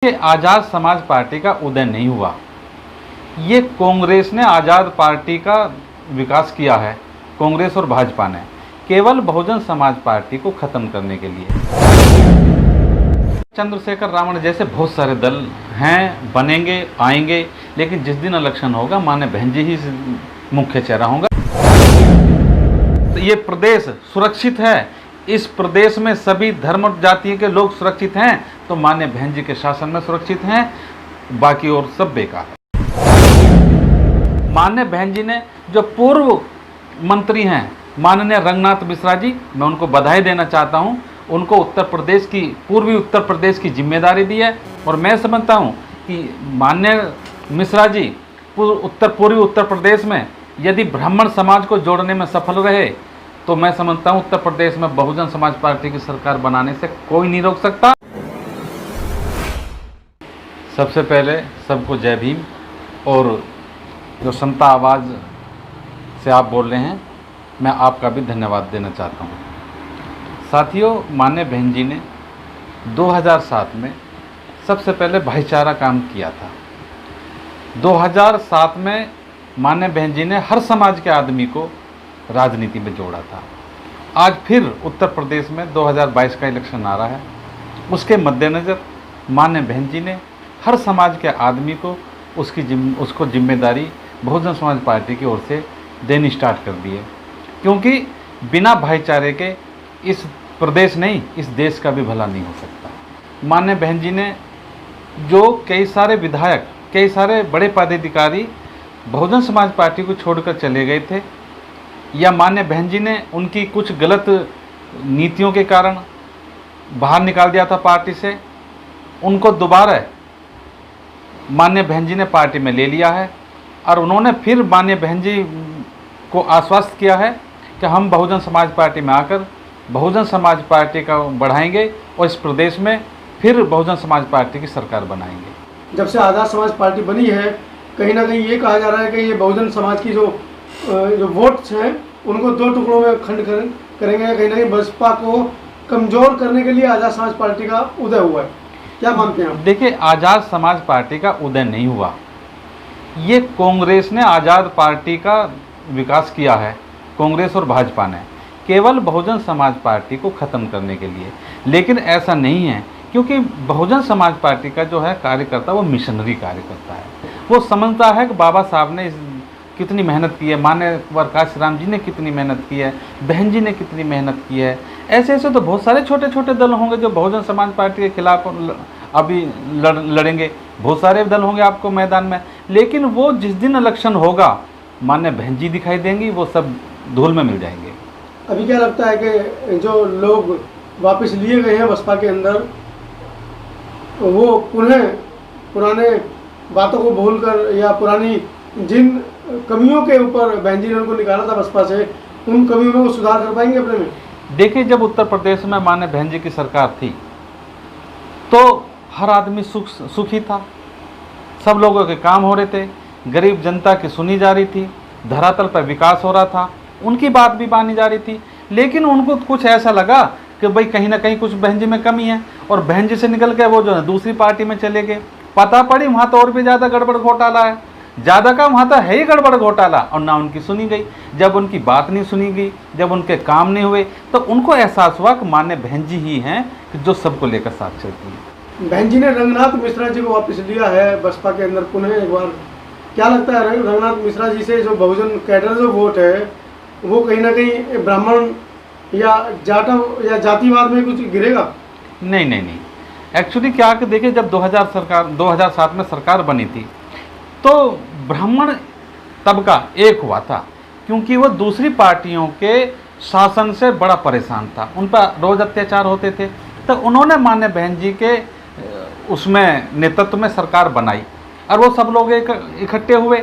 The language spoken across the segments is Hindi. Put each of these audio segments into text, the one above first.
कि आज़ाद समाज पार्टी का उदय नहीं हुआ। ये कांग्रेस ने आज़ाद पार्टी का विकास किया है। कांग्रेस और भाजपा ने केवल बहुजन समाज पार्टी को ख़त्म करने के लिए। चंद्रशेखर रावण जैसे बहुत सारे दल हैं, बनेंगे, आएंगे, लेकिन जिस दिन इलेक्शन होगा माननीय बहन जी ही मुख्य चेहरा होगा। तो ये प्रदेश सुरक्षित है, इस प्रदेश में सभी धर्म और जाति के लोग सुरक्षित हैं, तो माननीय बहन जी के शासन में सुरक्षित हैं, बाकी और सब बेकार है। माननीय बहन जी ने जो पूर्व मंत्री हैं माननीय रंगनाथ मिश्रा जी, मैं उनको बधाई देना चाहता हूं। उनको उत्तर प्रदेश की, पूर्वी उत्तर प्रदेश की जिम्मेदारी दी है, और मैं समझता हूं कि माननीय मिश्रा जी पूर्वी उत्तर प्रदेश में यदि ब्राह्मण समाज को जोड़ने में सफल रहे तो मैं समझता हूं उत्तर प्रदेश में बहुजन समाज पार्टी की सरकार बनाने से कोई नहीं रोक सकता। सबसे पहले सबको जय भीम। और जो समता आवाज़ से आप बोल रहे हैं, मैं आपका भी धन्यवाद देना चाहता हूं। साथियों, माननीय बहन जी ने 2007 में सबसे पहले भाईचारा काम किया था। 2007 में माननीय बहन जी ने हर समाज के आदमी को राजनीति में जोड़ा था। आज फिर उत्तर प्रदेश में 2022 का इलेक्शन आ रहा है, उसके मद्देनज़र माननीय बहन जी ने हर समाज के आदमी को उसको जिम्मेदारी बहुजन समाज पार्टी की ओर से देनी स्टार्ट कर दी है, क्योंकि बिना भाईचारे के इस प्रदेश नहीं, इस देश का भी भला नहीं हो सकता। माननीय बहन जी ने जो कई सारे विधायक, कई सारे बड़े पदाधिकारी बहुजन समाज पार्टी को छोड़कर चले गए थे, या माननीय बहन जी ने उनकी कुछ गलत नीतियों के कारण बाहर निकाल दिया था पार्टी से, उनको दोबारा माननीय बहन जी ने पार्टी में ले लिया है। और उन्होंने फिर माननीय बहन जी को आश्वस्त किया है कि हम बहुजन समाज पार्टी में आकर बहुजन समाज पार्टी का बढ़ाएंगे और इस प्रदेश में फिर बहुजन समाज पार्टी की सरकार बनाएंगे। जब से आज़ाद समाज पार्टी बनी है, कहीं ना कहीं ये कहा जा रहा है कि ये बहुजन समाज की जो वोट्स हैं उनको दो टुकड़ों में खंड करेंगे। कहीं ना कहीं बसपा को कमज़ोर करने के लिए आज़ाद समाज पार्टी का उदय हुआ है। क्या मानते हैं आप? देखिए, आज़ाद समाज पार्टी का उदय नहीं हुआ। ये कांग्रेस ने आज़ाद पार्टी का विकास किया है, कांग्रेस और भाजपा ने, केवल बहुजन समाज पार्टी को ख़त्म करने के लिए। लेकिन ऐसा नहीं है, क्योंकि बहुजन समाज पार्टी का जो है कार्यकर्ता वो मिशनरी कार्यकर्ता है। वो समझता है कि बाबा साहब ने कितनी मेहनत की है, माननीय प्रकाश राम जी ने कितनी मेहनत की है, बहन जी ने कितनी मेहनत की है। ऐसे ऐसे तो बहुत सारे छोटे छोटे दल होंगे जो बहुजन समाज पार्टी के खिलाफ अभी लड़ेंगे, बहुत सारे दल होंगे आपको मैदान में, लेकिन वो जिस दिन इलेक्शन होगा माननीय बहन जी दिखाई देंगी, वो सब धूल में मिल जाएंगे। अभी क्या लगता है कि जो लोग वापस लिए गए हैं बसपा के अंदर, वो पुनः पुराने बातों को भूलकर या पुरानी जिन कमियों के ऊपर बहन जी ने उनको निकाला था बसपा से, उन कमियों में वो सुधार कर पाएंगे अपने में? देखिए, जब उत्तर प्रदेश में माननीय बहन जी की सरकार थी तो हर आदमी सुखी था, सब लोगों के काम हो रहे थे, गरीब जनता की सुनी जा रही थी, धरातल पर विकास हो रहा था, उनकी बात भी मानी जा रही थी। लेकिन उनको कुछ ऐसा लगा कि भाई कहीं ना कहीं कुछ बहन जी में कमी है, और बहन जी से निकल के वो जो है दूसरी पार्टी में चले गए। पता पड़ी वहाँ तो और भी ज़्यादा गड़बड़ घोटाला है, ज़्यादा का वहाँ तो है ही गड़बड़ घोटाला, और ना उनकी सुनी गई। जब उनकी बात नहीं सुनी गई, जब उनके काम नहीं हुए, तो उनको एहसास हुआ कि माननीय बहन जी ही हैं कि जो सबको लेकर साथ चलती है। बहन जी ने रंगनाथ मिश्रा जी को वापस लिया है बसपा के अंदर पुनः एक बार। क्या लगता है रंगनाथ मिश्रा जी से जो बहुजन कैडर जो वोट है वो कहीं ना कहीं ब्राह्मण या जाटव या जातिवाद में कुछ गिरेगा? नहीं नहीं नहीं, एक्चुअली क्या कि देखिए, जब 2007 में सरकार बनी थी तो ब्राह्मण तबका एक हुआ था, क्योंकि वो दूसरी पार्टियों के शासन से बड़ा परेशान था, उन पर रोज़ अत्याचार होते थे। तो उन्होंने माननीय बहन जी के उसमें नेतृत्व में सरकार बनाई, और वो सब लोग इकट्ठे हुए।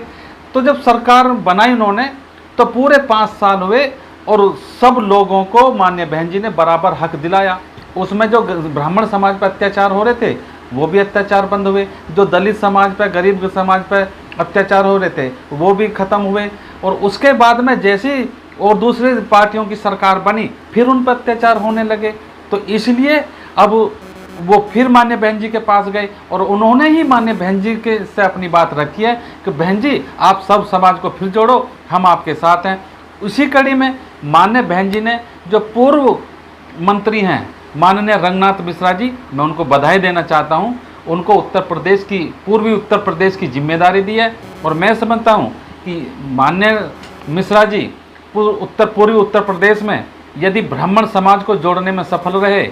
तो जब सरकार बनाई उन्होंने, तो पूरे 5 साल हुए और सब लोगों को माननीय बहन जी ने बराबर हक दिलाया। उसमें जो ब्राह्मण समाज पर अत्याचार हो रहे थे वो भी अत्याचार बंद हुए, जो दलित समाज पर, गरीब समाज पर अत्याचार हो रहे थे वो भी ख़त्म हुए। और उसके बाद में जैसी और दूसरी पार्टियों की सरकार बनी, फिर उन पर अत्याचार होने लगे। तो इसलिए अब वो फिर मान्य बहन जी के पास गए और उन्होंने ही मान्य बहन जी के से अपनी बात रखी है कि बहन जी आप सब समाज को फिर जोड़ो, हम आपके साथ हैं। उसी कड़ी में मान्य बहन जी ने जो पूर्व मंत्री हैं माननीय रंगनाथ मिश्रा जी, मैं उनको बधाई देना चाहता हूँ। उनको उत्तर प्रदेश की, पूर्वी उत्तर प्रदेश की जिम्मेदारी दी है और मैं समझता हूँ कि मान्य मिश्रा जी पूर्वी उत्तर प्रदेश में यदि ब्राह्मण समाज को जोड़ने में सफल रहे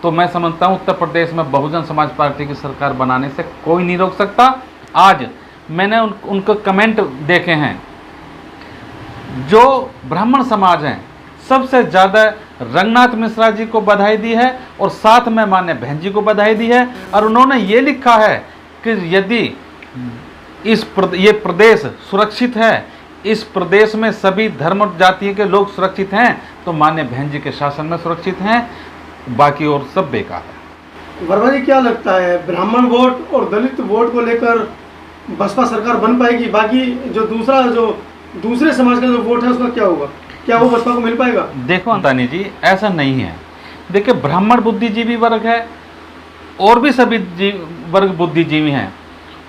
तो मैं समझता हूँ उत्तर प्रदेश में बहुजन समाज पार्टी की सरकार बनाने से कोई नहीं रोक सकता। आज मैंने उनको कमेंट देखे हैं, जो ब्राह्मण समाज हैं सबसे ज़्यादा रंगनाथ मिश्रा जी को बधाई दी है और साथ में मान्य बहन जी को बधाई दी है। और उन्होंने ये लिखा है कि यदि ये प्रदेश सुरक्षित है, इस प्रदेश में सभी धर्म और जाति के लोग सुरक्षित हैं तो मान्य बहन जी के शासन में सुरक्षित हैं, बाकी और सब बेकार है। वर्मा जी क्या लगता है, ब्राह्मण वोट और दलित वोट को लेकर बसपा सरकार बन पाएगी? बाकी जो दूसरे समाज का जो वोट है उसका क्या होगा? क्या वो बसपा को मिल पाएगा? देखो अंतानी जी, ऐसा नहीं है। देखिए, ब्राह्मण बुद्धिजीवी वर्ग है और भी सभी वर्ग बुद्धिजीवी हैं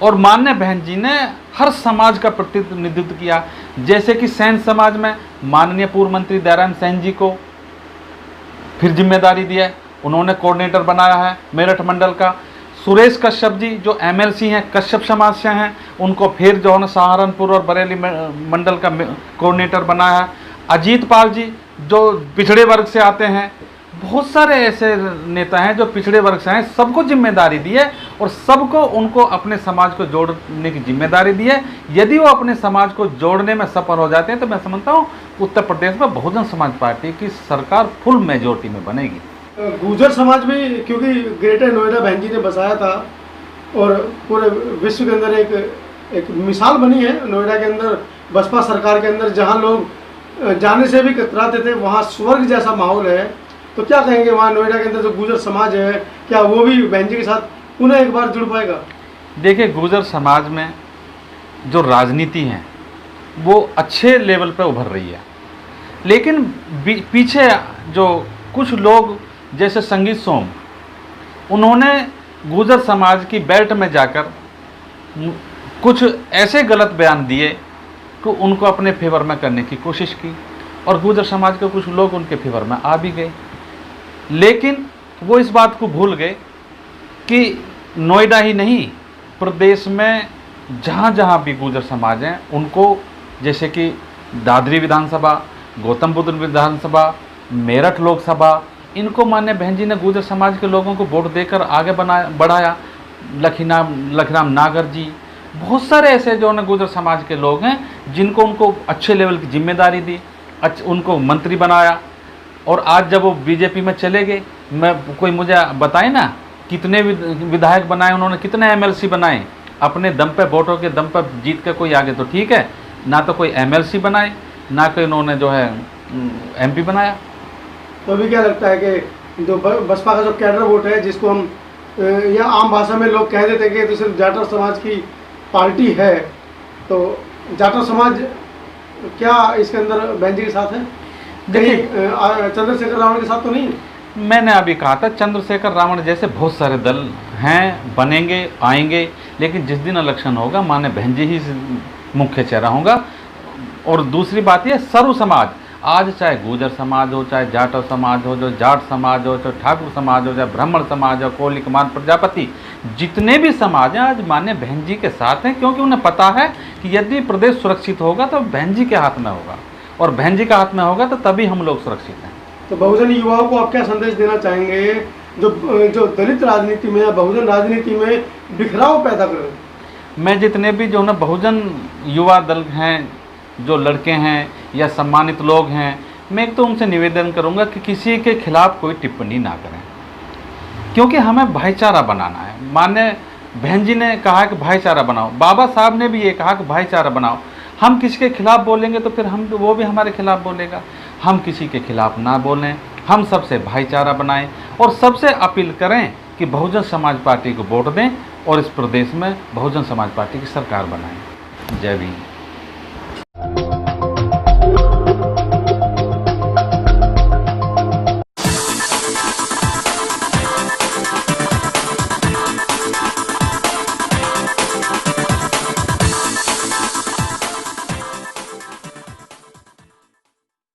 और मान्य बहन जी ने हर समाज का प्रतिनिधित्व किया। जैसे कि सैन समाज में माननीय पूर्व मंत्री दयाराम सैन जी को फिर जिम्मेदारी दिया है, उन्होंने कोऑर्डिनेटर बनाया है मेरठ मंडल का। सुरेश कश्यप जी जो एमएलसी हैं, कश्यप समाज से हैं, उनको फिर जो है सहारनपुर और बरेली मंडल का कोऑर्डिनेटर बनाया है। अजीत पाल जी जो पिछड़े वर्ग से आते हैं, बहुत सारे ऐसे नेता हैं जो पिछड़े वर्ग से हैं, सबको जिम्मेदारी दी है और सबको उनको अपने समाज को जोड़ने की जिम्मेदारी दी है। यदि वो अपने समाज को जोड़ने में सफल हो जाते हैं तो मैं समझता हूँ उत्तर प्रदेश में बहुजन समाज पार्टी की सरकार फुल मेजोरिटी में बनेगी। गुर्जर समाज भी, क्योंकि ग्रेटर नोएडा बहन जी ने बसाया था और पूरे विश्व के अंदर एक मिसाल बनी है नोएडा के अंदर, बसपा सरकार के अंदर, जहाँ लोग जाने से भी कतराते थे, वहाँ स्वर्ग जैसा माहौल है। तो क्या कहेंगे, वहाँ नोएडा के अंदर जो गुर्जर समाज है, क्या वो भी बहन जी के साथ पुनः एक बार जुड़ पाएगा? देखिए, गुर्जर समाज में जो राजनीति है वो अच्छे लेवल पर उभर रही है, लेकिन पीछे जो कुछ लोग जैसे संगीत सोम, उन्होंने गुर्जर समाज की बेल्ट में जाकर कुछ ऐसे गलत बयान दिए कि उनको अपने फेवर में करने की कोशिश की और गुर्जर समाज के कुछ लोग उनके फेवर में आ भी गए। लेकिन वो इस बात को भूल गए कि नोएडा ही नहीं, प्रदेश में जहाँ जहाँ भी गुर्जर समाज हैं उनको, जैसे कि दादरी विधानसभा, गौतम बुद्ध विधानसभा, मेरठ लोकसभा, इनको मान्य बहन जी ने गुर्जर समाज के लोगों को वोट देकर आगे बढ़ाया। लखीराम नागर जी, बहुत सारे ऐसे जो है गुर्जर समाज के लोग हैं जिनको उनको अच्छे लेवल की जिम्मेदारी दी, उनको मंत्री बनाया। और आज जब वो बीजेपी में चले गए, कोई मुझे बताए ना कितने विधायक बनाए उन्होंने, कितने एमएलसी बनाए, अपने दम पे, वोटों के दम पर जीत के कोई आगे तो ठीक है, ना तो कोई एमएलसी बनाए, ना कोई उन्होंने जो है एमपी बनाया। तो अभी क्या लगता है कि जो बसपा का जो कैडर वोट है, जिसको हम या आम भाषा में लोग कह देते हैं कि तो सिर्फ जाटव समाज की पार्टी है, तो जाटव समाज क्या इसके अंदर बहन जी के साथ है? देखिए, चंद्रशेखर रावण के साथ तो नहीं? मैंने अभी कहा था चंद्रशेखर रावण जैसे बहुत सारे दल हैं, बनेंगे, आएंगे, लेकिन जिस दिन इलेक्शन होगा माने बहन जी ही मुख्य चेहरा होगा। और दूसरी बात यह, सर्व समाज, आज चाहे गुर्जर समाज हो, चाहे जाटव समाज हो, जो जाट समाज हो, चाहे ठाकुर समाज हो, चाहे ब्राह्मण समाज हो, कोली कुमार प्रजापति, जितने भी समाज हैं आज मान्य बहन जी के साथ हैं, क्योंकि उन्हें पता है कि यदि प्रदेश सुरक्षित होगा तो बहन जी के हाथ में होगा और बहन जी के हाथ में होगा तो तभी हम लोग सुरक्षित हैं। तो बहुजन युवाओं को आप क्या संदेश देना चाहेंगे जो दलित राजनीति में या बहुजन राजनीति में बिखराव पैदा कर रहे हैं? मैं जितने भी जो ना बहुजन युवा दल हैं, जो लड़के हैं या सम्मानित लोग हैं, मैं एक तो उनसे निवेदन करूंगा कि किसी के खिलाफ कोई टिप्पणी ना करें, क्योंकि हमें भाईचारा बनाना है। मान्य बहन जी ने कहा कि भाईचारा बनाओ, बाबा साहब ने भी ये कहा कि भाईचारा बनाओ। हम किसी के खिलाफ बोलेंगे तो फिर वो भी हमारे खिलाफ बोलेगा। हम किसी के खिलाफ ना बोलें, हम सबसे भाईचारा बनाएं और सबसे अपील करें कि बहुजन समाज पार्टी को वोट दें और इस प्रदेश में बहुजन समाज पार्टी की सरकार बनाएं। जय भीम।